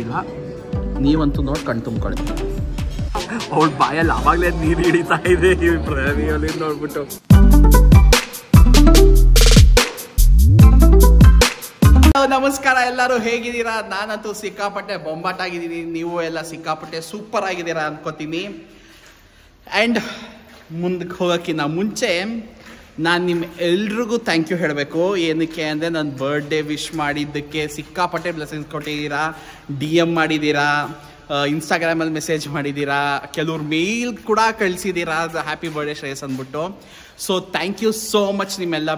ಗೊತ್ತಿಲ್ಲ. ನೀವಂತೂ ನೋಡಿ ಕಣ್ ತುಂಬ್ಕೊಳ್ಳಿ. ಅವಳ ಬಾಯಲ್ಲಿ ಆವಾಗಲೇ ನೀರು ಹಿಡಿತಾ ಇದೆ ಅಲ್ಲಿ ನೋಡ್ಬಿಟ್ಟು. ನಮಸ್ಕಾರ, ಎಲ್ಲರೂ ಹೇಗಿದ್ದೀರಾ? ನಾನಂತೂ ಸಿಕ್ಕಾಪಟ್ಟೆ ಬೊಂಬಾಟಾಗಿದ್ದೀನಿ. ನೀವು ಎಲ್ಲ ಸಿಕ್ಕಾಪಟ್ಟೆ ಸೂಪರ್ ಆಗಿದ್ದೀರಾ ಅನ್ಕೋತೀನಿ. ಆ್ಯಂಡ್ ಮುಂದಕ್ಕೆ ಹೋಗೋಕ್ಕಿಂತ ಮುಂಚೆ ನಾನು ನಿಮ್ಮ ಎಲ್ರಿಗೂ ಥ್ಯಾಂಕ್ ಯು ಹೇಳಬೇಕು. ಏನಕ್ಕೆ ಅಂದರೆ ನನ್ನ ಬರ್ಡೇ ವಿಶ್ ಮಾಡಿದ್ದಕ್ಕೆ ಸಿಕ್ಕಾಪಟ್ಟೆ ಬ್ಲೆಸ್ಸಿಂಗ್ಸ್ ಕೊಟ್ಟಿದ್ದೀರಾ, DM ಮಾಡಿದ್ದೀರಾ, ಇನ್ಸ್ಟಾಗ್ರಾಮಲ್ಲಿ ಮೆಸೇಜ್ ಮಾಡಿದ್ದೀರಾ, ಕೆಲವ್ರು ಮೇಲ್ ಕೂಡ ಕಳಿಸಿದ್ದೀರಾ ಹ್ಯಾಪಿ ಬರ್ಡೇ ಶ್ರೇಯಸ್ ಅಂದ್ಬಿಟ್ಟು. So thank you so much ನಿಮ್ಮೆಲ್ಲ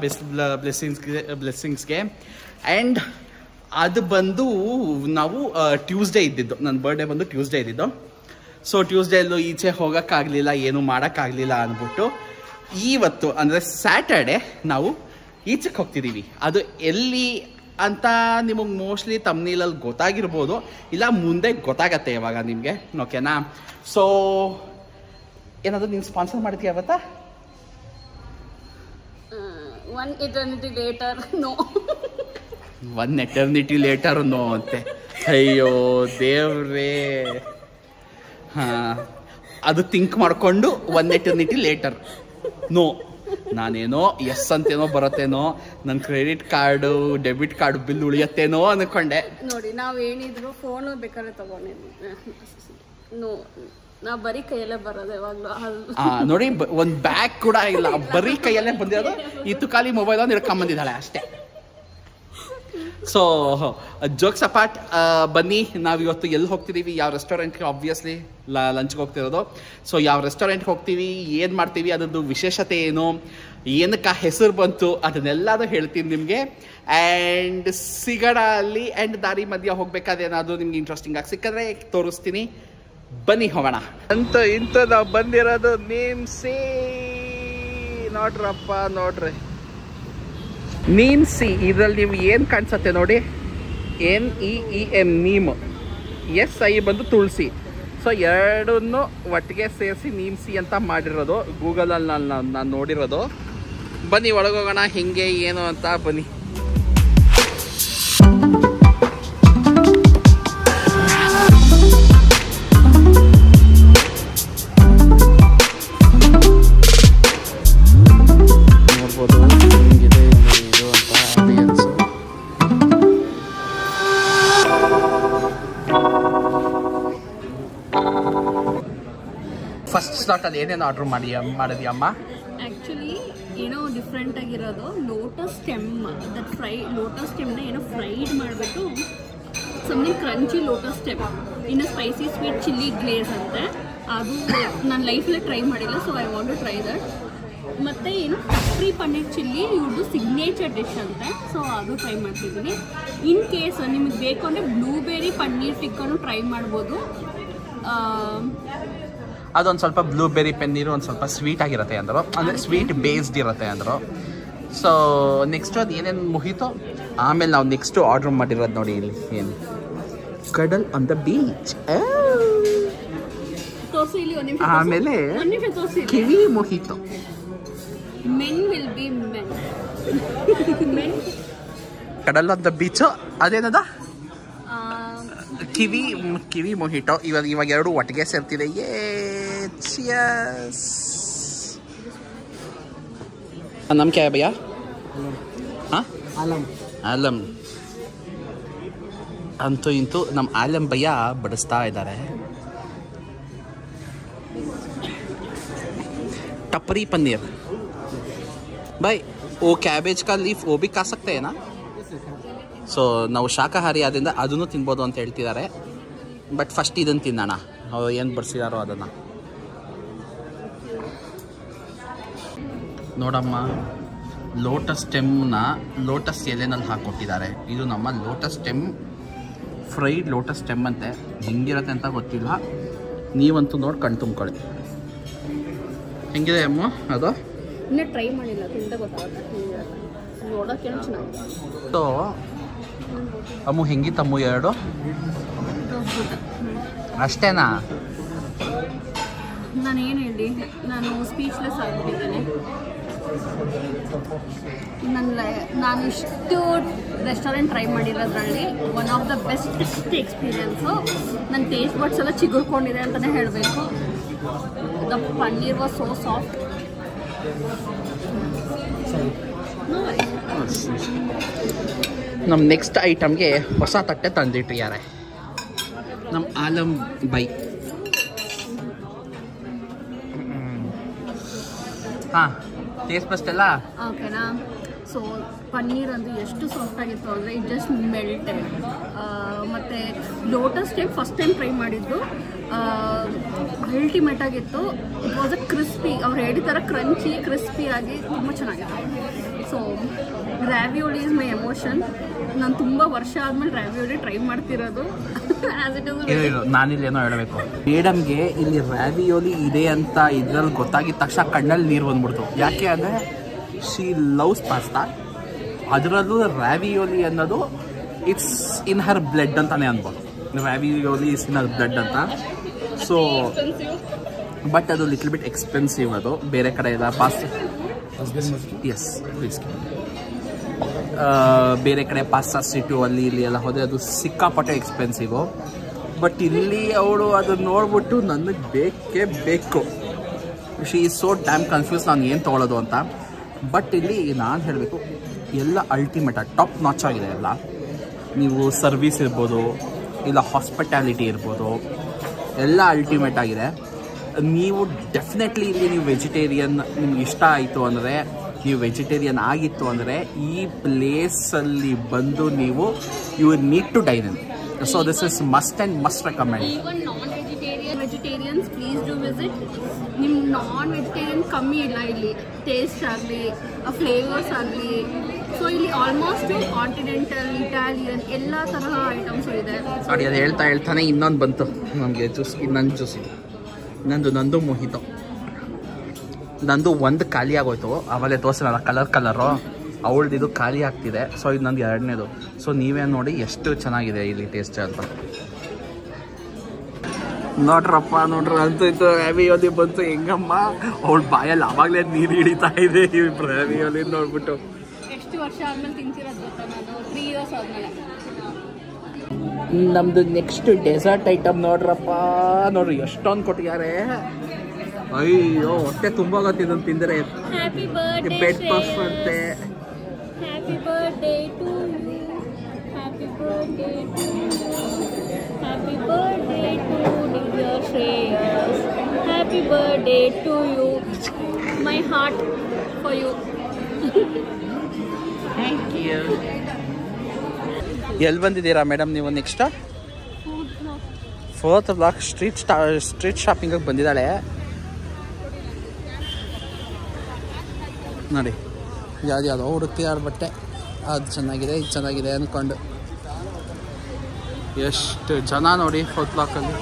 ಬ್ಲೆಸ್ಸಿಂಗ್ಸ್ಗೆ. ಆ್ಯಂಡ್ ಅದು ಬಂದು ನಾವು ಟ್ಯೂಸ್ಡೇ ಇದ್ದಿದ್ದು, ನನ್ನ ಬರ್ಡೇ ಬಂದು ಟ್ಯೂಸ್ಡೇ ಇದ್ದಿದ್ದು. ಸೊ ಟ್ಯೂಸ್ಡೇಲ್ಲೂ ಈಚೆ ಹೋಗೋಕ್ಕಾಗಲಿಲ್ಲ, ಏನೂ ಮಾಡೋಕ್ಕಾಗಲಿಲ್ಲ ಅಂದ್ಬಿಟ್ಟು ಇವತ್ತು ಅಂದರೆ ಸ್ಯಾಟರ್ಡೆ ನಾವು ಈಚೆಗೆ ಹೋಗ್ತಿದ್ದೀವಿ. ಅದು ಎಲ್ಲಿ ಅಂತ ನಿಮಗೆ ಮೋಸ್ಟ್ಲಿ ತಮ್ನೀಲಲ್ಲಿ ಗೊತ್ತಾಗಿರ್ಬೋದು, ಇಲ್ಲ ಮುಂದೆ ಗೊತ್ತಾಗತ್ತೆ ಇವಾಗ ನಿಮಗೆ, ಓಕೆನಾ? ಸೊ ಏನಾದರೂ ನೀನು ಸ್ಪಾನ್ಸರ್ ಮಾಡ್ತೀಯ ಅವತ್ತಾ? ಒನ್ ಎಟರ್ನಿಟಿ ಲೇಟರ್ ನೋ ಅಂತೆ. ಅಯ್ಯೋ ದೇವ್ರೇ. ಹಾಂ, ಅದು ಥಿಂಕ್ ಮಾಡಿಕೊಂಡು 1 ಎಟರ್ನಿಟಿ ಲೇಟರ್ ನೋ. ನಾನೇನೋ ಎಸ್ ಅಂತೇನೋ ಬರತ್ತೇನೋ, ನನ್ನ credit card debit card bill ಉಳಿಯತ್ತೇನೋ ಅನ್ಕೊಂಡೆ. ನೋಡಿ, ನಾವು ಏನಿದ್ರು ಫೋನು ಬೇಕಾದ್ರೆ ತಗೊಂಡಿದ್ವಿ. ನಾವು ಬರೀ ಕೈಯಲ್ಲೇ ಬರೋದು ಯಾವಾಗಲೂ. ನೋಡಿ, ಒಂದು ಬ್ಯಾಗ್ ಕೂಡ ಇಲ್ಲ, ಬರೀ ಕೈಯಲ್ಲೇ ಬಂದಿರೋದು. ಇತ್ತು ಖಾಲಿ ಮೊಬೈಲ್ ಒಂದು ಹಿಡ್ಕೊಂಬಂದಿದ್ದಾಳೆ ಅಷ್ಟೇ. ಸೊ ಜೋಕ್ಸ್ ಅಪಾರ್ಟ್, ಬನ್ನಿ ನಾವಿವತ್ತು ಎಲ್ಲಿ ಹೋಗ್ತಿದ್ದೀವಿ, ಯಾವ ರೆಸ್ಟೋರೆಂಟ್ಗೆ, ಆಬ್ವಿಯಸ್ಲಿ ಲಂಚ್ಗೆ ಹೋಗ್ತಿರೋದು. ಸೊ ಯಾವ ರೆಸ್ಟೋರೆಂಟ್ಗೆ ಹೋಗ್ತೀವಿ, ಏನು ಮಾಡ್ತೀವಿ, ಅದರದ್ದು ವಿಶೇಷತೆ ಏನು, ಏನಕ್ಕೆ ಹೆಸರು ಬಂತು, ಅದನ್ನೆಲ್ಲರೂ ಹೇಳ್ತೀನಿ ನಿಮಗೆ. ಆ್ಯಂಡ್ ಸಿಗಡ ಅಲ್ಲಿ. ಆ್ಯಂಡ್ ದಾರಿ ಮಧ್ಯ ಹೋಗ್ಬೇಕಾದ್ರೆ ಏನಾದರೂ ನಿಮ್ಗೆ ಇಂಟ್ರೆಸ್ಟಿಂಗ್ ಆಗಿ ಸಿಕ್ಕಿದ್ರೆ ತೋರಿಸ್ತೀನಿ. ಬನ್ನಿ ಹೋಗೋಣ. ಇಂಥ ನಾವು ಬಂದಿರೋದು ನೇಮ್ಸಿ. ನೋಡ್ರಪ್ಪ, ನೋಡ್ರಿ ನೀಮ್ಸಿ. ಇದರಲ್ಲಿ ನೀವು ಏನು ಕಾಣಿಸುತ್ತೆ ನೋಡಿ, NEEM ನೀಮ್, SI ಬಂದು ತುಳಸಿ. ಸೊ ಎರಡನ್ನೂ ಒಟ್ಟಿಗೆ ಸೇರಿಸಿ ನೀಮ್ಸಿ ಅಂತ ಮಾಡಿರೋದು. ಗೂಗಲಲ್ಲಿ ನಾನು ನೋಡಿರೋದು. ಬನ್ನಿ ಒಳಗೋಗೋಣ, ಹೆಂಗೆ ಏನು ಅಂತ ಬನ್ನಿ. ಫಸ್ಟ್ ಸ್ಲಾಟ್ ಅಲ್ಲಿ ಏನೇನು ಆರ್ಡರ್ ಮಾಡಿದ್ಯಮ್ಮ? ಆ್ಯಕ್ಚುಲಿ ಏನೋ ಡಿಫ್ರೆಂಟ್ ಆಗಿರೋದು ಲೋಟಸ್ ಸ್ಟೆಮ್. ದಟ್ ಲೋಟಸ್ ಸ್ಟೆಮ್ನ ಏನೋ ಫ್ರೈಡ್ ಮಾಡಿಬಿಟ್ಟು ಸಮಥಿಂಗ್ ಕ್ರಂಚಿ ಲೋಟಸ್ ಸ್ಟೆಮ್ ಇನ್ನು ಸ್ಪೈಸಿ ಸ್ವೀಟ್ ಚಿಲ್ಲಿ ಗ್ಲೇಸ್ ಅಂತೆ. ಅದು ನಾನು ಲೈಫಲ್ಲೇ ಟ್ರೈ ಮಾಡಿಲ್ಲ, so I want to try that. ಮತ್ತು ಏನು ಟಪ್ರಿ ಪನ್ನೀರ್ ಚಿಲ್ಲಿ ಇವ್ರದ್ದು ಸಿಗ್ನೇಚರ್ ಡಿಶ್ ಅಂತೆ, ಸೊ ಅದು ಟ್ರೈ ಮಾಡ್ತಿದ್ದೀನಿ. ಇನ್ ಕೇಸ್ ನಿಮಗೆ ಬೇಕು ಅಂದರೆ ಬ್ಲೂಬೆರಿ ಪನ್ನೀರ್ ಟಿಕ್ಕನು ಟ್ರೈ ಮಾಡ್ಬೋದು. ಅದೊಂದು ಸ್ವಲ್ಪ ಬ್ಲೂಬೆರಿ ಪನ್ನೀರು ಒಂದು ಸ್ವಲ್ಪ ಸ್ವೀಟ್ ಆಗಿರುತ್ತೆ ಅಂದರು, ಅಂದರೆ ಸ್ವೀಟ್ ಬೇಸ್ಡ್ ಇರುತ್ತೆ ಅಂದರು. ಸೊ ನೆಕ್ಸ್ಟ್ ಅದು ಏನೇನು ಮುಗೀತೋ ಆಮೇಲೆ ನಾವು ನೆಕ್ಸ್ಟು ಆರ್ಡ್ರ್ ಮಾಡಿರೋದು ನೋಡಿ, ಇಲ್ಲಿ ಏನು ಕಡಲ್ ಆನ್ ದ ಬೀಚ್. ಆಮೇಲೆ ಕಿವಿ ಮುಗೀತು. Men will be men. ಕಡಲ್ ಆನ್ ದ ಬೀಚು ಅದೇನದ ಕಿವಿ ಮೊಹಿಟೋ. ಇವಾಗ ಎರಡು ಒಟ್ಟಿಗೆ ಸೇರ್ತಿದೆ. ನಮ್ ಕ್ಯಾ ಭಯ್ಯ? ಆಲಂ ಅಂತೂ ಇಂತೂ ನಮ್ಮ ಆಲಂ ಭಯ್ಯ ಬಡಿಸ್ತಾ ಇದ್ದಾರೆ. टपरी पनीर भाई, वो कैबेज का लीफ वो भी खा सकते हैं ना? ಸೊ ನಾವು ಶಾಕಾಹಾರಿ ಆದ್ದರಿಂದ ಅದನ್ನು ತಿನ್ಬೋದು ಅಂತ ಹೇಳ್ತಿದ್ದಾರೆ. ಬಟ್ ಫಸ್ಟ್ ಇದನ್ನು ತಿನ್ನೋಣ, ಅವ್ರು ಏನು ಬಡಿಸಿದಾರೋ ಅದನ್ನು. ನೋಡಮ್ಮ, ಲೋಟಸ್ ಸ್ಟೆಮ್ನ ಲೋಟಸ್ ಎಲೆನಲ್ಲಿ ಹಾಕ್ಕೊಟ್ಟಿದ್ದಾರೆ. ಇದು ನಮ್ಮ lotus stem, fried lotus stem ಅಂತೆ. ಹೆಂಗಿರುತ್ತೆ ಅಂತ ಗೊತ್ತಿಲ್ಲ, ನೀವಂತೂ ನೋಡಿ ಕಣ್ ತುಂಬ್ಕೊಳ್ಳಿ. ಹೆಂಗಿದೆ ಅಮ್ಮ ಅದು? ಇನ್ನೂ ಟ್ರೈ ಮಾಡಿಲ್ಲ, ತಿಂದ ಗೊತ್ತಾಗುತ್ತೆ, ನೋಡೋಕೆ ಚೆನ್ನಾಗಿದೆ. ಸೊ ಅಮ್ಮು ಹೆಂಗಿತ್ತಮ್ಮು ಎರಡು? ಅಷ್ಟೇನಾ? ನಾನೇನು ಹೇಳಿ, ನಾನು ಸ್ಪೀಚ್ಲೆಸ್ ಆಗಿಬಿಟ್ಟಿದ್ದೇನೆ. ನಾನು ಇಷ್ಟು ರೆಸ್ಟೋರೆಂಟ್ ಟ್ರೈ ಮಾಡಿರೋದ್ರಲ್ಲಿ one of the best experience. ನನ್ನ ಟೇಸ್ಟ್ ಬಡ್ಸ್ ಎಲ್ಲ ಚಿಗುರ್ಕೊಂಡಿದೆ ಅಂತಲೇ ಹೇಳಬೇಕು. The paneer was so soft. ನಮ್ಮ ನೆಕ್ಸ್ಟ್ ಐಟಮ್ಗೆ ಹೊಸ ತಟ್ಟೆ ತಂದಿಟ್ಟಿದ್ದಾರೆ ನಮ್ಮ ಆಲಮ್ ಬೈ. ಹಾಂ, ಟೇಸ್ಟ್ ಫಸ್ಟ್ ಎಲ್ಲ ಓಕೆನಾ. ಸೊ ಪನ್ನೀರ್ ಅಂತೂ ಎಷ್ಟು ಸಾಫ್ಟ್ ಆಗಿತ್ತು ಅಂದರೆ ಇಟ್ ಜಸ್ಟ್ ಮೆಲ್ಟೆಡ್. ಮತ್ತು lotus stem first time try ಮಾಡಿದ್ದು, ಅಲ್ಟಿಮೇಟ್ ಆಗಿತ್ತು. ಇಟ್ ವಾಸ್ ಅ ಕ್ರಿಸ್ಪಿ, ಅವ್ರು ಹೇಳಿದ ಥರ ಕ್ರಂಚಿ ಕ್ರಿಸ್ಪಿಯಾಗಿ ತುಂಬ ಚೆನ್ನಾಗಿತ್ತು. So ರಾವಿಯೋಲಿ is my emotion. ನಾನು ತುಂಬ ವರ್ಷ ಆದಮೇಲೆ ರಾವಿಯೋಲಿ ಟ್ರೈ ಮಾಡ್ತಿರೋದು. ಆ್ಯಸ್ ಇಟ್ ಇಸ್ ನಾನಿಲ್ಲಿ ಏನೋ ಹೇಳಬೇಕು. ಮೇಡಮ್ಗೆ ಇಲ್ಲಿ ರಾವಿಯೋಲಿ ಇದೆ ಅಂತ ಇದ್ರಲ್ಲಿ ಗೊತ್ತಾಗಿದ ತಕ್ಷಣ ಕಣ್ಣಲ್ಲಿ ನೀರು ಬಂದ್ಬಿಡ್ತು. ಯಾಕೆ ಅಂದರೆ ಶಿ ಲವ್ಸ್ ಪಾಸ್ತಾ, ಅದರಲ್ಲೂ ರಾವಿಯೋಲಿ ಅನ್ನೋದು ಇಟ್ಸ್ ಇನ್ ಹರ್ ಬ್ಲಡ್ ಅಂತಾನೆ ಅನ್ಬೋದು. ರಾವಿಯೋಲಿ ಇಸ್ ಇನ್ ಹರ್ ಬ್ಲಡ್ ಅಂತ. ಸೊ ಬಟ್ ಅದು ಲಿಟ್ಲ್ ಬಿಟ್ ಎಕ್ಸ್ಪೆನ್ಸಿವ್. ಅದು ಬೇರೆ ಕಡೆ ಎಲ್ಲ ಪಾಸ್ತಾ, ಎಸ್ ಪ್ಲೀಸ್, ಬೇರೆ ಕಡೆ ಪಾಸ್ತಾ ಸಿಟು ಅಲ್ಲಿ ಇಲ್ಲಿ ಎಲ್ಲ ಹೋದರೆ ಅದು ಸಿಕ್ಕಾಪಟ್ಟೆ ಎಕ್ಸ್ಪೆನ್ಸಿವು. ಬಟ್ ಇಲ್ಲಿ ಅವಳು ಅದನ್ನು ನೋಡ್ಬಿಟ್ಟು ನನಗೆ ಬೇಕೇ ಬೇಕು. She is so dam confuse ನಾನು ಏನು ತೊಗೊಳೋದು ಅಂತ. ಬಟ್ ಇಲ್ಲಿ ನಾನು ಹೇಳಬೇಕು, ಎಲ್ಲ ಅಲ್ಟಿಮೇಟ್ ಟಾಪ್ ನಾಚ್ ಆಗಿದೆ. ಎಲ್ಲ ನೀವು ಸರ್ವಿಸ್ ಇರ್ಬೋದು, ಇಲ್ಲ ಹಾಸ್ಪಿಟಾಲಿಟಿ ಇರ್ಬೋದು, ಎಲ್ಲ ಅಲ್ಟಿಮೇಟ್ ಆಗಿದೆ. ನೀವು ಡೆಫಿನೆಟ್ಲಿ ಇಲ್ಲಿ ನೀವು ವೆಜಿಟೇರಿಯನ್ ನಿಮ್ಗೆ ಇಷ್ಟ ಆಯಿತು ಅಂದರೆ, ನೀವು ವೆಜಿಟೇರಿಯನ್ ಆಗಿತ್ತು ಅಂದರೆ ಈ ಪ್ಲೇಸಲ್ಲಿ ಬಂದು ನೀವು you need to dine in. So this is must and must recommend. Even non vegetarians please do visit. ನಿಮ್ಮ ನಾನ್ ವೆಜಿಟೇರಿಯನ್ ಕಮ್ಮಿ ಇಲ್ಲ ಇಲ್ಲಿ, ಟೇಸ್ಟ್ ಆಗಲಿ, ಫ್ಲೇವರ್ಸ್ ಆಗಲಿ. ಸೊ ಇಲ್ಲಿ ಆಲ್ಮೋಸ್ಟ್ ಕಾಂಟಿನೆಂಟಲ್, ಇಟಾಲಿಯನ್ ಎಲ್ಲ ತರಹ ಐಟಮ್ಸು ಇದೆ. ಸಾರಿ, ಅದು ಹೇಳ್ತಾನೆ ಇನ್ನೊಂದು ಬಂತು ನಮಗೆ ಜ್ಯೂಸ್. ಇನ್ನೊಂದು ಜ್ಯೂಸ್ ಇದೆ ನಂದು ಮೊಹಿತೋ. ನಂದು ಒಂದು ಖಾಲಿ ಆಗೋಯ್ತು, ಆಮೇಲೆ ತೋರಿಸಲ್ಲ ಕಲರು, ಅವಳದಿದು ಖಾಲಿ ಆಗ್ತಿದೆ. ಸೊ ಇದು ನಂದು ಎರಡನೇದು. ಸೊ ನೀವೇ ನೋಡಿ ಎಷ್ಟು ಚೆನ್ನಾಗಿದೆ ಇಲ್ಲಿ ಟೇಸ್ಟ್ ಅಂತ. ನೋಡ್ರಪ್ಪ ನೋಡ್ರಿ ಅಂತೂ ರಾವಿಯೋಲಿ ಬಂತು. ಹೆಂಗಮ್ಮ ಅವಳ ಬಾಯಲ್ಲಿ ಆವಾಗಲೇ ನೀರು ಹಿಡಿತಾ ಇದೆ ಈ ರಾವಿಯೋಲಿ ನೋಡ್ಬಿಟ್ಟು. ಎಷ್ಟು ವರ್ಷ ಆದ್ಮೇಲೆ ತಿಂತಿರೋದು ಗೊತ್ತಾ ನಾನು? 3 years ಆದ್ಮೇಲೆ. ನಮ್ದು ನೆಕ್ಸ್ಟ್ ಡೆಸರ್ಟ್ ಐಟಮ್ ನೋಡ್ರಪ್ಪ. ನೋಡ್ರಿ ಎಷ್ಟೊಂದು ಕೊಟ್ಟಿದ್ದಾರೆ. ಅಯ್ಯೋ ಹೊಟ್ಟೆ ತುಂಬ ಗೊತ್ತಿದ್ದನ್ನು ತಿಂದರೆ. ಹ್ಯಾಪಿ ಬರ್ತ್ಡೇ ಬೆಡ್ ಪಫ್ ಅಂತೆ. Happy birthday to you, happy birthday to you, happy birthday to dear Shreyas, happy birthday to you, my heart for you. Thank you. ಎಲ್ಲಿ ಬಂದಿದ್ದೀರಾ ಮೇಡಮ್ ನೀವು ನೆಕ್ಸ್ಟ್? 4th ಬ್ಲಾಕ್ ಸ್ಟ್ರೀಟ್ ಶಾಪಿಂಗಿಗೆ ಬಂದಿದ್ದಾಳೆ ನೋಡಿ. ಯಾವುದ್ಯಾವುದೋ ಹುಡುಕ್ತಿದ್ದಾರೆ ಬಟ್ಟೆ, ಅದು ಚೆನ್ನಾಗಿದೆ ಇದು ಚೆನ್ನಾಗಿದೆ ಅಂದ್ಕೊಂಡು. ಎಷ್ಟು ಜನ ನೋಡಿ 4th ಬ್ಲಾಕಲ್ಲಿ.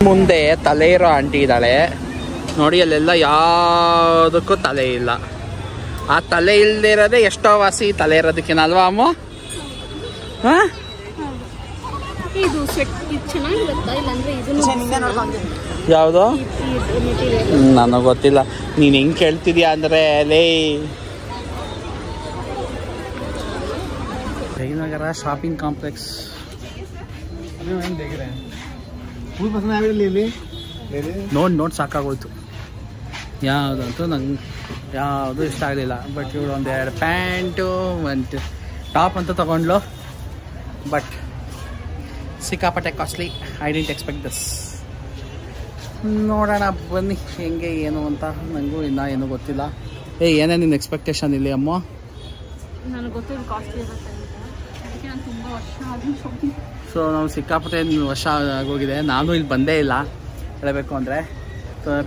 ಮುಂದೆ ತಲೆ ಇರೋ ಆಂಟಿ ಇದ್ದಾಳೆ ನೋಡಿ. ಅಲ್ಲೆಲ್ಲ ಯಾವುದಕ್ಕೂ ತಲೆ ಇಲ್ಲ. ಆ ತಲೆ ಇಲ್ಲದೆ ಇರೋದೇ ಎಷ್ಟೋ ವಾಸಿ ತಲೆ ಇರೋದಕ್ಕೇನಲ್ವಾ ಅಮ್ಮ? ಹಾಂ, ಇದು ಚೆನ್ನಾಗಿರುತ್ತಾ ಇಲ್ಲಾಂದ್ರೆ ಇದು ಯಾವುದು ನನಗೆ ಗೊತ್ತಿಲ್ಲ. ನೀನು ಹೆಂಗೆ ಕೇಳ್ತಿದ್ಯಾ ಅಂದರೆ ಲೇ ಜಯನಗರ ಶಾಪಿಂಗ್ ಕಾಂಪ್ಲೆಕ್ಸ್ ನೋಡಿ ಸಾಕಾಗೋಯ್ತು. ಯಾವುದಂತೂ ನಂಗೆ ಯಾವುದು ಇಷ್ಟ ಆಗಲಿಲ್ಲ. ಬಟ್ ಇವಳು ಒಂದೆರಡು ಪ್ಯಾಂಟು ಒಂದು ಟಾಪ್ ಅಂತ ತೊಗೊಂಡ್ಲು. ಬಟ್ ಸಿಕ್ಕಾಪಟ್ಟೆ costly. I didn't expect this. ನೋಡೋಣ ಬನ್ನಿ ಹೆಂಗೆ ಏನು ಅಂತ. ನನಗೂ ಇನ್ನೂ ಏನೂ ಗೊತ್ತಿಲ್ಲ. ಏನೇ ನಿನ್ನ ಎಕ್ಸ್ಪೆಕ್ಟೇಷನ್ ಇಲ್ಲಿ ಅಮ್ಮ? ನನಗೆ ಗೊತ್ತಿಲ್ಲ ಕಾಸ್ಟ್ಲಿ ಇರುತ್ತೆ, ಅದಕ್ಕೆ ನಾನು ತುಂಬ ವರ್ಷ ಆದ್ಮೇಲೆ ಶಾಪಿಂಗ್. ಸೊ ನಾವು ಸಿಕ್ಕಾಪಟ್ಟೆ ವರ್ಷ ಆಗೋಗಿದೆ. ನಾನು ಇಲ್ಲಿ ಬಂದೇ ಇಲ್ಲ ಹೇಳಬೇಕು ಅಂದರೆ.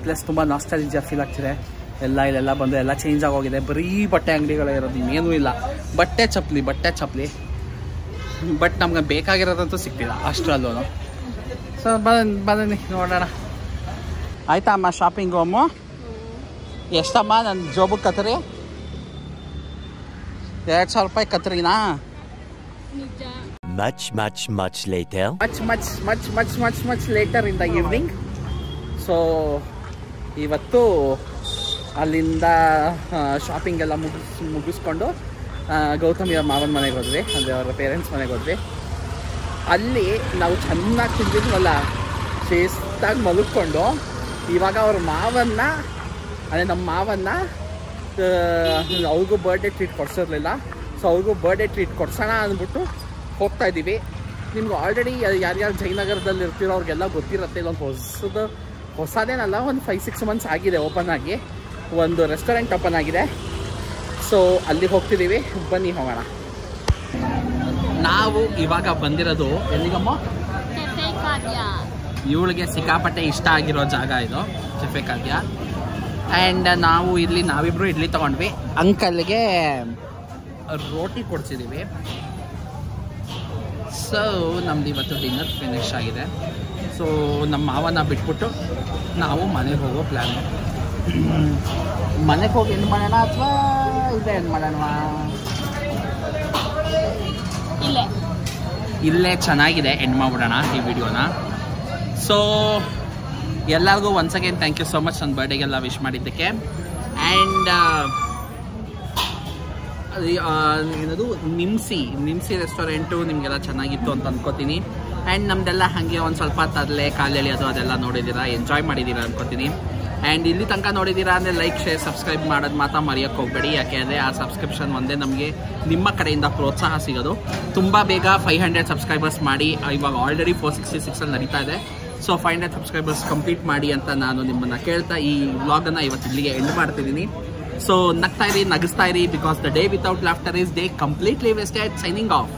ಪ್ಲಸ್ ತುಂಬ ನಾಸ್ಟಾಲ್ಜಿಯಾ ಫೀಲ್ ಆಗ್ತಿದೆ. ಇಲ್ಲೆಲ್ಲ ಬಂದು ಎಲ್ಲ ಚೇಂಜ್ ಆಗೋಗಿದೆ. ಬರೀ ಬಟ್ಟೆ ಅಂಗಡಿಗಳೇ ಇರೋದು, ಇನ್ನೇನೂ ಇಲ್ಲ. ಬಟ್ಟೆ ಚಪ್ಪಲಿ ಬಟ್ ನಮ್ಗೆ ಬೇಕಾಗಿರೋದಂತೂ ಸಿಗ್ತಿಲ್ಲ ಅಷ್ಟರಲ್ಲೂ. ಸೊ ಬನ್ನಿ ನೋಡೋಣ. ಆಯ್ತಾ ಅಮ್ಮ ಶಾಪಿಂಗು? ಅಮ್ಮ ಎಷ್ಟಮ್ಮ ನನ್ನ ಜೋಬಕ್ಕೆ ಕತ್ರಿ? 2,000 ರೂಪಾಯಿ Katrina? Much later. Much later in the evening. So ಇವತ್ತು ಅಲ್ಲಿಂದ ಶಾಪಿಂಗ್ ಎಲ್ಲ ಮುಗಿಸ್ಕೊಂಡು ಗೌತಮಿಯ ಮಾವನ ಮನೆಗೆ ಹೋದ್ವಿ, ಅಂದರೆ ಅವರ ಪೇರೆಂಟ್ಸ್ ಮನೆಗೆ ಹೋದ್ವಿ. ಅಲ್ಲಿ ನಾವು ಚೆನ್ನಾಗಿ ತಿಂದಿದ್ವಲ್ಲ, ಶಿಸ್ತಾಗಿ ಮಲ್ಕೊಂಡು ಇವಾಗ ಅವ್ರ ಮಾವನ್ನ, ಅಂದರೆ ನಮ್ಮ ಮಾವನ್ನ ಅವ್ರಿಗೂ ಬರ್ಡೇ ಟ್ರೀಟ್ ಕೊಡ್ಸಿರ್ಲಿಲ್ಲ. ಸೊ ಅವ್ರಿಗೂ ಬರ್ಡೇ ಟ್ರೀಟ್ ಕೊಡ್ಸೋಣ ಅಂದ್ಬಿಟ್ಟು ಹೋಗ್ತಾ ಇದ್ದೀವಿ. ನಿಮ್ಗೆ ಆಲ್ರೆಡಿ ಯಾರ್ಯಾರು ಜಯನಗರದಲ್ಲಿ ಇರ್ತಿರೋ ಅವ್ರಿಗೆಲ್ಲ ಗೊತ್ತಿರುತ್ತೆ, ಇಲ್ಲೊಂದು ಹೊಸದೇನಲ್ಲ, ಒಂದು 5-6 ಮಂತ್ಸ್ ಆಗಿದೆ ಓಪನ್ ಆಗಿ, ಒಂದು ರೆಸ್ಟೋರೆಂಟ್ ಓಪನ್ ಆಗಿದೆ. ಸೊ ಅಲ್ಲಿ ಹೋಗ್ತಿದ್ದೀವಿ, ಬನ್ನಿ ಹೋಗೋಣ. ನಾವು ಇವಾಗ ಬಂದಿರೋದು ಎಲ್ಲಿಗಮ್ಮ? ಇವಳಿಗೆ ಸಿಕ್ಕಾಪಟ್ಟೆ ಇಷ್ಟ ಆಗಿರೋ ಜಾಗ ಇದು, ಕೆಫೆ ಖಾದ್ಯ. ಆ್ಯಂಡ್ ನಾವಿಬ್ರು ಇಡ್ಲಿ ತೊಗೊಂಡ್ವಿ. ಅಂಕಲ್ಗೆ ರೋಟಿ ಕೊಡ್ಸಿದ್ದೀವಿ. ಸೊ ನಮ್ದು ಇವತ್ತು ಡಿನ್ನರ್ ಫಿನಿಶ್ ಆಗಿದೆ. ಸೊ ನಮ್ಮ ಮಾವನ ಬಿಟ್ಬಿಟ್ಟು ನಾವು ಮನೆಗೆ ಹೋಗೋ ಪ್ಲ್ಯಾನು. ಮನೆಗೆ ಹೋಗಿ ಏನು ಮಾಡೋಣ ಅಥವಾ ಇಲ್ಲೇ ಏನು ಮಾಡೋಣ? ಇಲ್ಲೇ ಚೆನ್ನಾಗಿದೆ, ಎಂಡ್ ಮಾಡ್ಬಿಡೋಣ ಈ ವಿಡಿಯೋನ. ಸೊ ಎಲ್ಲರಿಗೂ once again thank you so much ನನ್ನ ಬರ್ಡೇಗೆಲ್ಲ ವಿಶ್ ಮಾಡಿದ್ದಕ್ಕೆ. ಆ್ಯಂಡ್ ಏನದು ನಿಮ್ಸಿ ರೆಸ್ಟೋರೆಂಟು ನಿಮಗೆಲ್ಲ ಚೆನ್ನಾಗಿತ್ತು ಅಂತ ಅಂದ್ಕೋತೀನಿ. ಆ್ಯಂಡ್ ನಮ್ಮದೆಲ್ಲ ಹಾಗೆ ಒಂದು ಸ್ವಲ್ಪ ತರಲೆ ಕಾಲೆಳೆಯೋದು ಅದೆಲ್ಲ ನೋಡಿದ್ದೀರಾ, ಎಂಜಾಯ್ ಮಾಡಿದ್ದೀರಾ ಅಂದ್ಕೋತೀನಿ. ಆ್ಯಂಡ್ ಇಲ್ಲಿ ತನಕ ನೋಡಿದ್ದೀರಾ ಅಂದರೆ ಲೈಕ್, ಶೇರ್, ಸಬ್ಸ್ಕ್ರೈಬ್ ಮಾಡೋದು ಮಾತ್ರ ಮರೆಯೋಕ್ಕೆ ಹೋಗಬೇಡಿ. ಯಾಕೆ ಅಂದರೆ ಆ ಸಬ್ಸ್ಕ್ರಿಪ್ಷನ್ ಒಂದೇ ನಮಗೆ ನಿಮ್ಮ ಕಡೆಯಿಂದ ಪ್ರೋತ್ಸಾಹ ಸಿಗೋದು. ತುಂಬ ಬೇಗ 500 ಸಬ್ಸ್ಕ್ರೈಬರ್ಸ್ ಮಾಡಿ. ಇವಾಗ ಆಲ್ರೆಡಿ 466 ನಡೀತಾ ಇದೆ. ಸೊ 500 ಸಬ್ಸ್ಕ್ರೈಬರ್ಸ್ ಕಂಪ್ಲೀಟ್ ಮಾಡಿ ಅಂತ ನಾನು ನಿಮ್ಮನ್ನು ಕೇಳ್ತಾ ಈ ವ್ಲಾಗನ್ನು ಇವತ್ತು ಇಲ್ಲಿಗೆ ಎಂಡ್ ಮಾಡ್ತಿದ್ದೀನಿ. ಸೊ ನಗ್ತಾ ಇರಿ, ನಗಿಸ್ತಾ ಇರಿ, because the day without laughter is day completely wasted. Signing off.